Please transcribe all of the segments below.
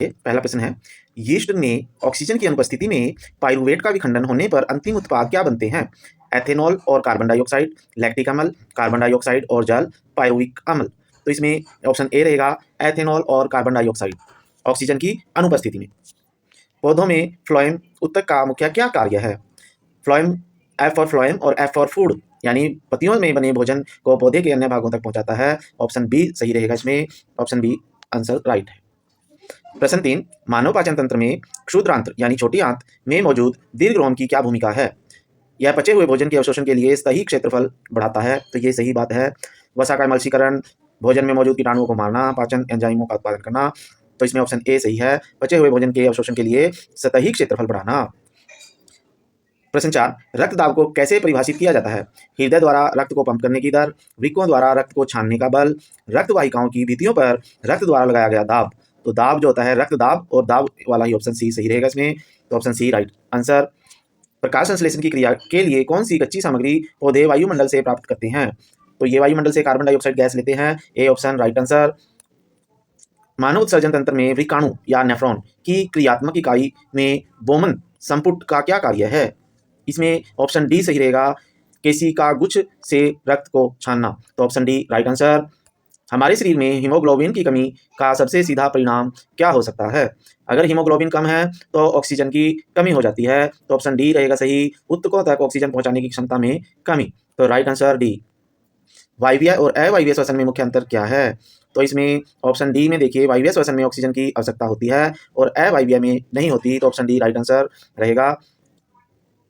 पहला प्रश्न है, यीस्ट में ऑक्सीजन की अनुपस्थिति में पाइरूवेट का विखंडन होने पर अंतिम उत्पाद क्या बनते हैं? एथेनॉल और कार्बन डाइऑक्साइड, लैक्टिक अम्ल, कार्बन डाइऑक्साइड और जल, पाइरुविक अम्ल। तो इसमें ऑप्शन ए रहेगा एथेनॉल और कार्बन डाइऑक्साइड ऑक्सीजन की अनुपस्थिति में। पौधों में फ्लोएम उत्तक का मुख्य क्या कार्य है? फ्लोएम, एफ फॉर फ्लोएम और एफ फॉर फूड, यानी पत्तियों में बने भोजन को पौधे के अन्य भागों तक पहुंचाता है। ऑप्शन बी सही रहेगा इसमें, ऑप्शन बी आंसर राइट है। प्रश्न 3, मानव पाचन तंत्र में क्षुद्रांत्र यानी छोटी आंत में मौजूद दीर्घरोम की क्या भूमिका है? यह पचे हुए भोजन के अवशोषण के लिए सही क्षेत्रफल बढ़ाता है, तो ये सही बात है। वसा का मलसीकरण, भोजन में मौजूद कीटाणुओं को मारना, पाचन एंजाइमों का उत्पादन करना, तो इसमें ऑप्शन ए सही है, पचे हुए भोजन के अवशोषण के लिए सतही क्षेत्रफल बढ़ाना। प्रश्न 4, रक्त दाब को कैसे परिभाषित किया जाता है? हृदय द्वारा रक्त को पंप करने की दर, वृक्कों द्वारा रक्त को छानने का बल, रक्त वाहिकाओं की भित्तियों पर रक्त द्वारा लगाया गया दाब। तो दाब जो होता है रक्त दाब, और दाब वाला ही ऑप्शन सी सही रहेगा इसमें, तो ऑप्शन सी राइट आंसर। प्रकाश संश्लेषण की क्रिया के लिए कौन सी कच्ची सामग्री पौधे वायुमंडल से प्राप्त करते हैं? तो ये वायुमंडल से कार्बन डाइऑक्साइड गैस लेते हैं, ए ऑप्शन राइट आंसर। मानव उत्सर्जन तंत्र में वृकाणु या नेफ्रॉन की क्रियात्मक इकाई में बोमन संपुट का क्या कार्य है? इसमें ऑप्शन डी सही रहेगा, केशिका गुच्छ से रक्त को छानना, तो ऑप्शन डी राइट आंसर। हमारे शरीर में हीमोग्लोबिन की कमी का सबसे सीधा परिणाम क्या हो सकता है? अगर हीमोग्लोबिन कम है तो ऑक्सीजन की कमी हो जाती है, तो ऑप्शन डी रहेगा सही, ऊतकों तक ऑक्सीजन पहुंचाने की क्षमता में कमी, तो राइट आंसर डी। वायवीय और अवायवीय श्वसन में मुख्य अंतर क्या है? तो इसमें ऑप्शन डी में देखिए, वायवीय श्वसन में ऑक्सीजन की आवश्यकता होती है और अवायवीय में नहीं होती, तो ऑप्शन डी राइट आंसर रहेगा।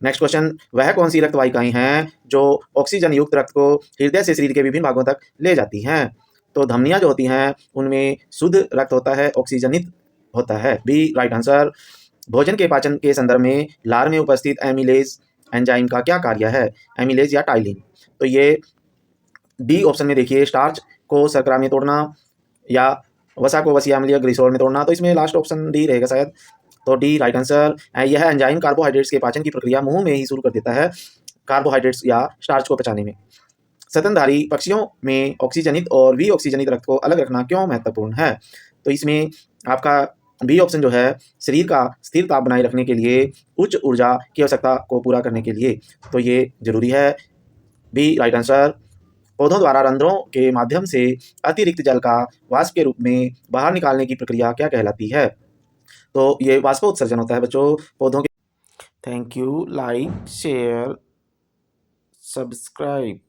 नेक्स्ट क्वेश्चन, वह कौन सी रक्त वाहिकाएं हैं जो ऑक्सीजन युक्त रक्त को हृदय से शरीर के विभिन्न भागों तक ले जाती हैं? तो धमनियां जो होती हैं उनमें शुद्ध रक्त होता है, ऑक्सीजनित होता है, बी राइट आंसर। भोजन के पाचन के संदर्भ में लार में उपस्थित एमिलेज एंजाइम का क्या कार्य है? एमिलेज या टाइलिन, तो ये डी ऑप्शन में देखिए, स्टार्च को शर्करा में तोड़ना या वसा को वसीय अम्ल या ग्लिसरॉल में तोड़ना, तो इसमें लास्ट ऑप्शन डी रहेगा शायद, तो डी राइट आंसर। यह एंजाइम कार्बोहाइड्रेट्स के पाचन की प्रक्रिया मुंह में ही शुरू कर देता है, कार्बोहाइड्रेट्स या स्टार्च को पचाने में। स्तनधारी पक्षियों में ऑक्सीजनित और वी ऑक्सीजनित रक्त को अलग रखना क्यों महत्वपूर्ण है? तो इसमें आपका बी ऑप्शन जो है, शरीर का स्थिर ताप बनाए रखने के लिए, उच्च ऊर्जा की आवश्यकता को पूरा करने के लिए, तो ये जरूरी है, बी राइट आंसर। पौधों द्वारा रंध्रों के माध्यम से अतिरिक्त जल का वाष्प के रूप में बाहर निकालने की प्रक्रिया क्या कहलाती है? तो ये वाष्पोत्सर्जन होता है बच्चों पौधों के। Thank you, like share subscribe.